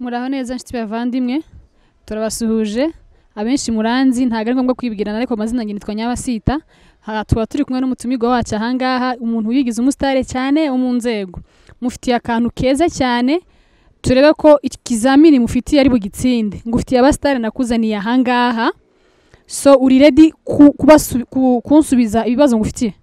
Muraho neza nshuti bavandimwe, turabasuhuje. Abenshi muranzi ntago ari ngombwa kwibwirana, ariko amazina nge nitwa Nyabasita. Tuba turi kumwe n'umutumirwa wacu ahangaha, umuntu wigize umusitare cyane wo mu nzego. Mufitiye akantu keza cyane, turebe ko ikizamini mufitiye ari bugitsinde. Ngufitiye abasitare nakuzaniye ahangaha, so uri ready kunsubiza ibibazo ngufitiye?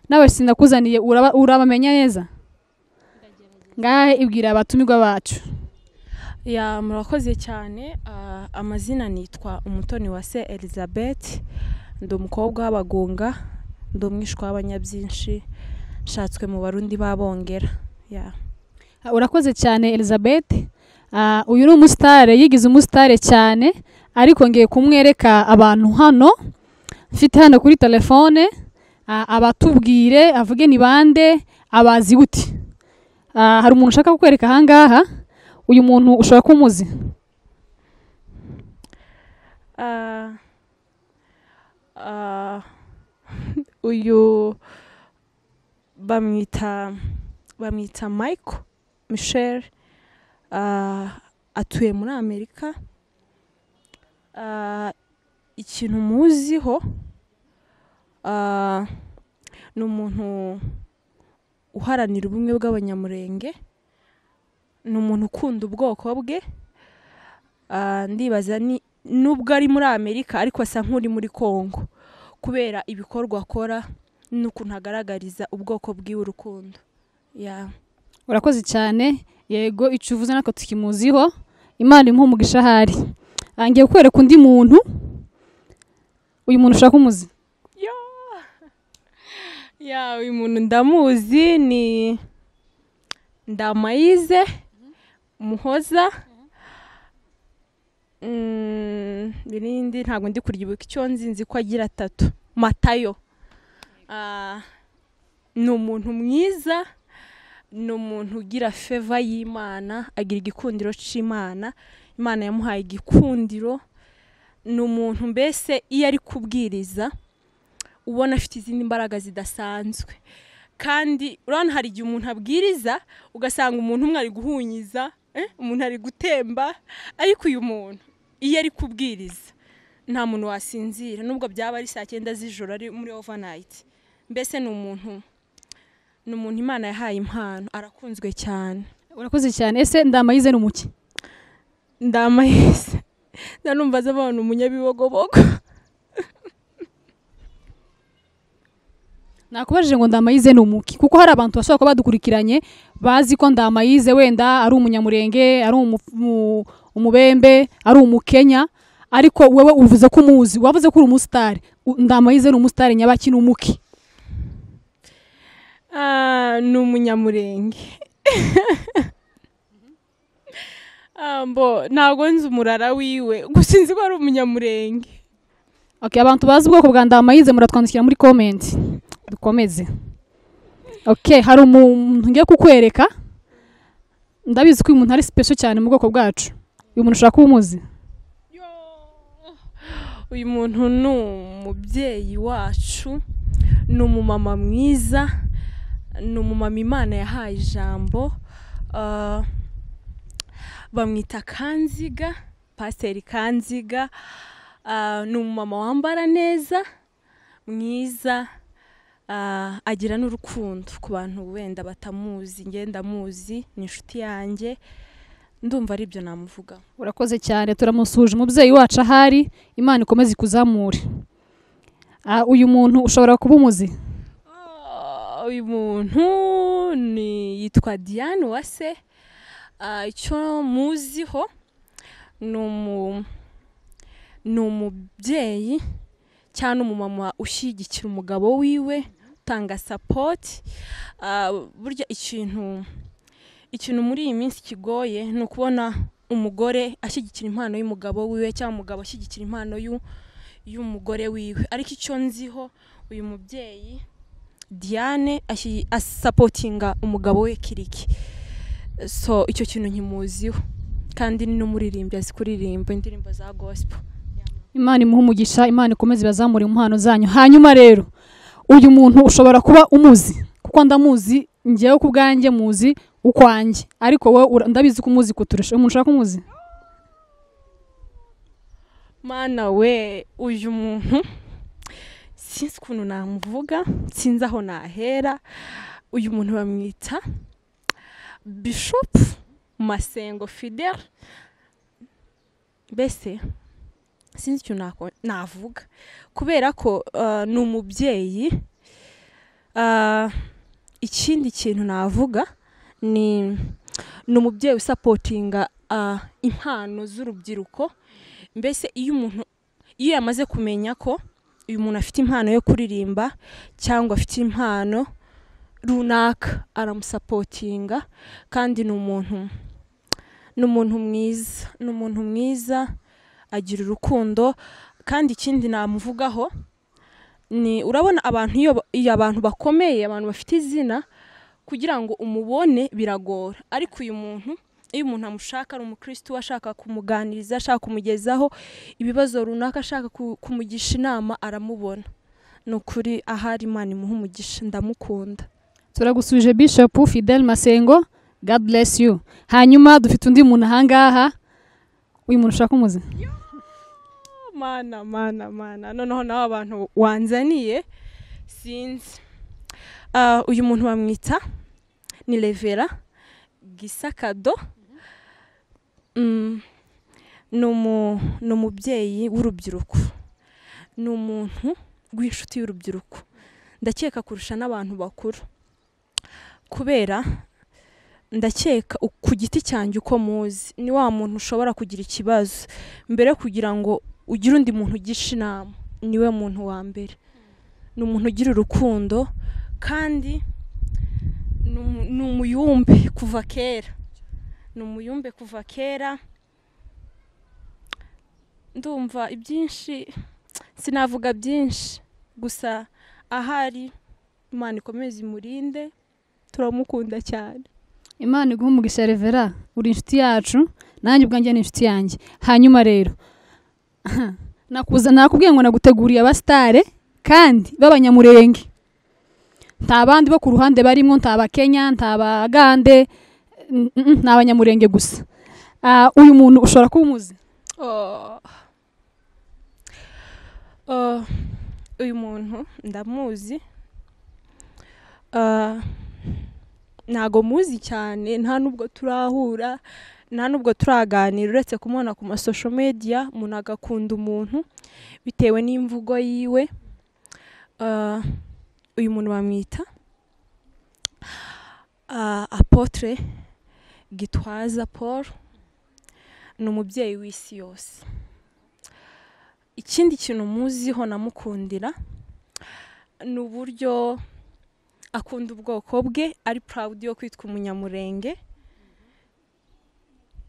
Nawe sinakuzaniye urabamenya neza? Ngahe ibwira abatumirwa bacu. Ya murakoze cyane. Amazina nitwa Umutoniwase Elizabeth, ndi umukobwa w'abagunga, ndi umwishwa w'abanyabyinshi, nshatswe mu Barundi babongera. Urakoze cyane Elizabeth. Uyu ni umusitare, yigize umusitare cyane, ariko ngiye kumwereka abantu hano mfite hano kuri telefone, abatubwire avuge ni bande, abazi gute. Hari umuntu ushaka kukwereka ahangaha, uyu muntu ushobora kumuzi? Uyu bamwita Michael Michel, atuye muri Amerika. Ikintu muziho, ni umuntu uharanira ubumwe bw'abanyamurenge, ni umuntu ukunda ubwoko bwe. Ndibaza nubwo ari muri Amerika ariko asa nk'uri muri Kongo, kubera ibikorwa akora n'ukuntu agaragariza ubwoko bw'iwe urukundo. Urakoze cyane. Yego, icyo uvuze nako tukimuziho. Imana imuhe umugisha ahari. Ngiye kukwereka undi muntu. Uyu muntu ushaka kumuzi? Uyu muntu ndamuzi, ni Ndamayize Muhoza. Birindi ntabwo ndi kuryibuka icyo nzi ko agira 3. Matayo. Ni umuntu mwiza, ni umuntu ugira favor y'Imana, agira igikundiro cy'Imana. Imana yamuhaye igikundiro. Ni umuntu mbese iyo ari kubwiriza ubona afite izindi mbaraga zidasanzwe. Kandi urabona hari igihe umuntu abwiriza ugasanga umuntu umwe ari guhunyiza, umuntu ari gutemba, ariko uyu muntu iyo ari kubwiriza nta muntu wasinzira, nubwo byaba ari 9 z'ijoro ari muri overnight. Mbese ni umuntu Imana yahaye impano, arakunzwe cyane. Urakoze cyane. Ese Ndamayize ni umuki? Ndamayize ndanumva abantu umunyabibogobogo. Nakubajije ngo Ndamayize ni umuki, kuko hari abantu bashobora kuba badukurikiranye bazi ko Ndamayize wenda ari umunyamurenge, ari umubembe, ari umukenya, ariko wewe uvuze ko umuzi, wavuze ko uri umusitari. Ndamayize ni umusitari nyabaki, ni umuki? Ni umunyamurenge. Ntabwo nzi umurara wiwe, gusa nzi ko ari umunyamurenge. Okay, abantu bazi ubwoko bwa Ndamayize muratwandikira muri comment. Dukomeze. Okay, hari umuntu ngiye kukwereka. Ndabizi ko uyu muntu ari special cyane mu bwoko bwacu. Uyu muntu ushaka kumuzi? Uyu muntu ni umubyeyi wacu, ni umumama mwiza, ni umumama Imana yahaye ijambo. Bamwita Kanziga, Pasiteri Kanziga. Ni umumama wambara neza, mwiza, agira n'urukundo ku bantu wenda batamuzi. Ngenda muzi, ni inshuti yanjye, ndumva ari byo namuvuga. Urakoze cyane. Turamusuje umubyeyi wacu ahari, Imana ikomeze ikuzamure. Uyu muntu ushobora kuba umuzi? Uyu muntu yitwa Diane Uwase. Icyo muziho, ni umubyeyi cyane umumama ushyigikira umugabo wiwe, utanga support. Burya ikintu muri iyi minsi kigoye ni ukubona umugore ashyigikira impano y'umugabo wiwe, cyangwa umugabo ashyigikira impano y'umugore wiwe. Ariko icyo nziho, uyu mubyeyi Diane asupportinga umugabo we Kiriki. So icyo kintu nkimuziho, kandi ni n'umuririmbyi, azi kuririmba indirimbo za gospel. Imana imuhe umugisha, Imana ikomeze bazamure impano zanyu. Hanyuma rero uyu muntu ushobora kuba umuzi, kuko ndamuzi, ngiyeho ku bwanjye muzi ukwanjye ariko wowe ndabizi ko umuzi kuturusha umuntu ushaka kumuzi mana we uyu muntu sinzi ukuntu namuvuga sinzi aho nahera uyu muntu bamwita Bishop Masengo Fidel mbese sinzi icyo navuga kubera ko ni umubyeyi ikindi kintu navuga ni umubyeyi usapotinga impano z'urubyiruko mbese iyo yamaze kumenya ko uyu muntu afite impano yo kuririmba cyangwa afite impano runaka aramusapotinga kandi ni umuntu mwiza agira urukundo kandi ikindi namuvugaho ni urabona abantu iyo abantu bakomeye abantu bafite izina kugira ngo umubone biragora ariko uyu muntu iyo umuntu amushaka ari umukristo ashaka kumuganiriza ashaka kumugezaho ibibazo runaka ashaka kumugisha inama aramubona nukuri ahari Imana imuha umugisha ndamukunda turagusuje Bishop Fidel Masengo God bless you hanyuma dufite undi muntu ahangaha uyu muntu ushaka umuzi mana noneho nawe abantu wanzaniye sinzi uyu muntu bamwita ni Revera Gisakado ni umubyeyi w'urubyiruko ni umuntu w'inshuti y'urubyiruko ndakeka kurusha n'abantu bakuru kubera ndakeka ku giti cyanjye uko muzi ni wa muntu ushobora kugira ikibazo mbere kugira ngo ugire undi muntu ugisha inama niwe muntu wa mbere ni umuntu ugira urukundo kandi ni umuyumbe kuva kera ndumva ibyinshi sinavuga byinshi gusa ahari Imana ikomeze imurinde turamukunda cyane Imana iguha umugisha Revera uri inshuti yacu nanjye ubwanjye ni inshuti yanjye hanyuma rero nakubwiye ngo naguteguriye abastare kandi b'abanyamurenge nta bandi bo ku ruhande barimo nta Bakenya nta Bagande nta abanyamurenge gusa uyu muntu ushobora kuba umuzi uyu muntu ndamuzi ntago muzi cyane nta nubwo turahura nta nubwo turaganira uretse kumubona ku masosho media umuntu agakunda umuntu bitewe n'imvugo yiwe uyu muntu bamwita Apotre Gitwaza Paul ni umubyeyi w'isi yose ikindi kintu muziho namukundira ni uburyo akunda ubwoko bwe ari proud yo kwitwa umunyamurenge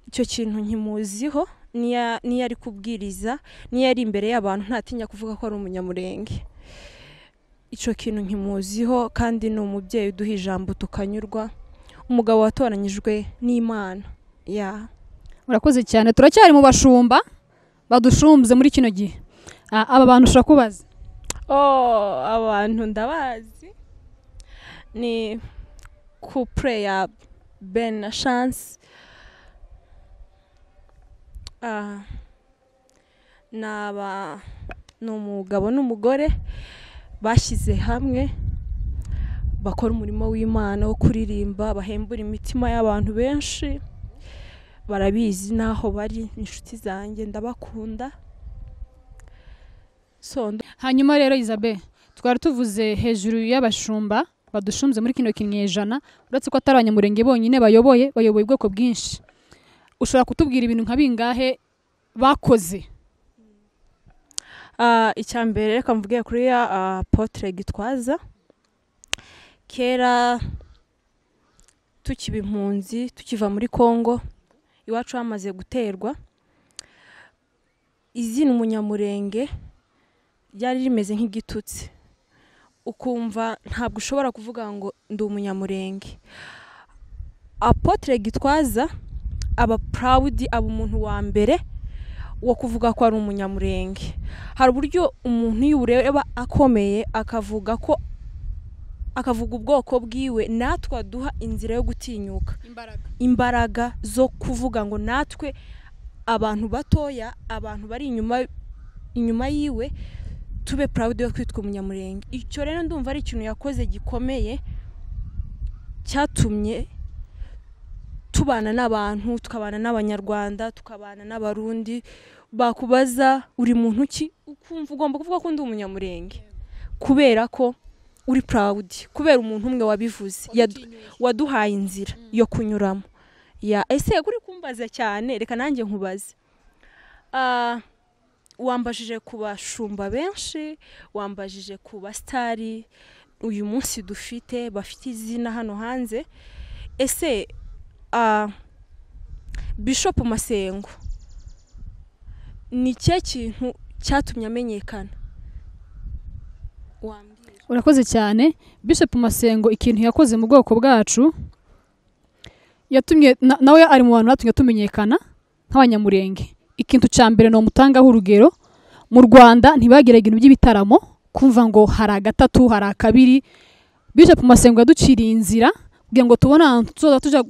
icyo kintu nkimuziho niyo ari kubwiriza niyo ari imbere y'abantu ntatinya kuvuga ko ari umunyamurenge icyo kintu nkimuziho kandi ni umubyeyi uduha ijambo tukanyurwa umugabo watoranyijwe n'Imana urakoze cyane turacyari mu bashumba badushumbye muri kino gihe aba bantu ushaka kubaza abantu ndabazi ni couple ya Ben na Chance ni umugabo n'umugore bashyize hamwe bakora umurimo w'Imana wo kuririmba bahembura imitima y'abantu benshi barabizi naho bari inshuti zanjye ndabakunda hanyuma rero Isabelle twari tuvuze hejuru y'abashumba badushumbye muri kino kinyejana uretse ko atari abanyamurenge bonyine bayoboye ubwoko bwinshi ushobora kutubwira ibintu nka bingahe bakoze icya mbere reka mvuge kuri Apotre Gitwaza kera tukiba impunzi tukiva muri Kongo iwacu hamaze guterwa izina umunyamurenge ryari rimeze nk'igitutsi ukumva ntabwo ushobora kuvuga ngo ndi umunyamurenge Apotre Gitwaza aba proud aba umuntu wa mbere wo kuvuga ko ari umunyamurenge hari uburyo umuntu y'ureba akomeye akavuga ko akavuga ubwoko bwiwe, natwe aduha inzira yo gutinyuka, imbaraga zo kuvuga ngo natwe abantu batoya, abantu bari inyuma yiwe, tube proud yo kwitwa umunyamurenge. Icyo rero ndumva ari ikintu yakoze gikomeye cyatumye tubana n'abantu, tukabana n'abanyarwanda, tukabana n'abarundi. Bakubaza uri muntu ki, ukumva ugomba kuvuga ko ndi umunyamurenge kubera ko uri proud, kubera umuntu umwe wabivuze waduhaye inzira yo kunyuramo. Ese kuri kumbaza cyane, reka nanjye nkubaze. Wambajije ku bashumba benshi, wambajije ku bastari uyu munsi dufite bafite izina hano hanze. Ese Bishop Masengo ni cye kintu cyatumye amenyekana? Urakoze cyane. Bishop Masengo ikintu yakoze mu bwoko bwacu, yatumye nawe ari mu bantu batumye tumenyekana nk'abanyamurenge. Ikintu cya mbere no mutangaho urugero, mu Rwanda ntibagiraga ibintu by'ibitaramo, kumva ngo hari agatatu hari akabiri. Bishop Masengo yaduciriye inzira kugira ngo tubone ahantu tuzoza tuja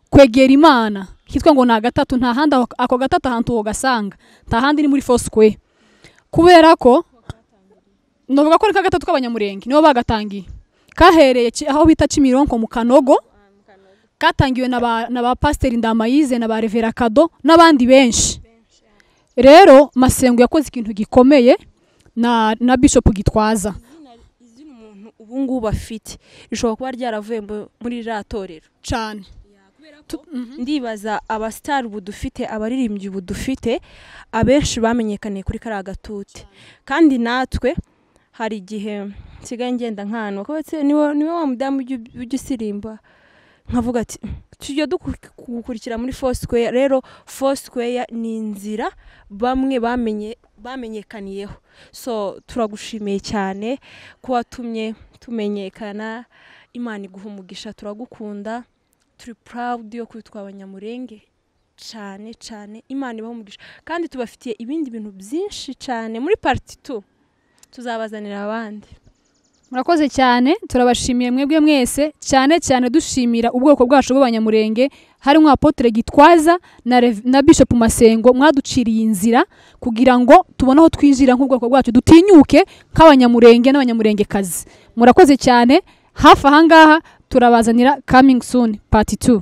kwegera Imana, hitwa ngo na gatatu. Nta handi ako gatatu ahantu ho gasanga, nta handi ni muri Foursquare, kubera ko novuga ko ari gatatu k'abanyamurenge nibo bagatangiye. Kahereye aho bita Kimironko mu Kanogo, katangiwe na ba Pastor Ndamayize na ba Revera Kado n'abandi benshi. Rero Masengo yakoze ikintu gikomeye na Bishop Gitwaza. Izina umuntu ubu ngubu afite ishobora kuba ryaravuye muri ratorero cyane. Ndibaza abastar ubu dufite, abaririmbyi ubu dufite, abenshi bamenyekaniye kuri kara gatuti. Kandi natwe hari igihe nsigaye ngenda nk'ahantu bakabetse niwe wa mudamu ujyisirimba, nkavuga ati tujye dukurikira muri Foursquare. Rero Foursquare ni inzira bamwe bamenyekaniyeho. So turagushimiye cyane ko watumye tumenyekana. Imana iguha umugisha, turagukunda, turi proud yo kwitwa abanyamurenge cyane cyane. Imana ibaha umugisha, kandi tubafitiye ibindi bintu byinshi cyane. Muri part 2 tuzabazanira abandi. Murakoze cyane, turabashimiye mwebwe mwese, cyane cyane dushimira ubwoko bwacu bw'abanyamurenge, harimo Apotre Gitwaza na Bishop Masengo. Mwaduciriye inzira kugira ngo tubone aho twinjira nk'ubwoko bwacu, dutinyuke nk'abanyamurenge n'abanyamurengekazi. Murakoze cyane. Hafi ahangaha turabazanira coming soon part 2.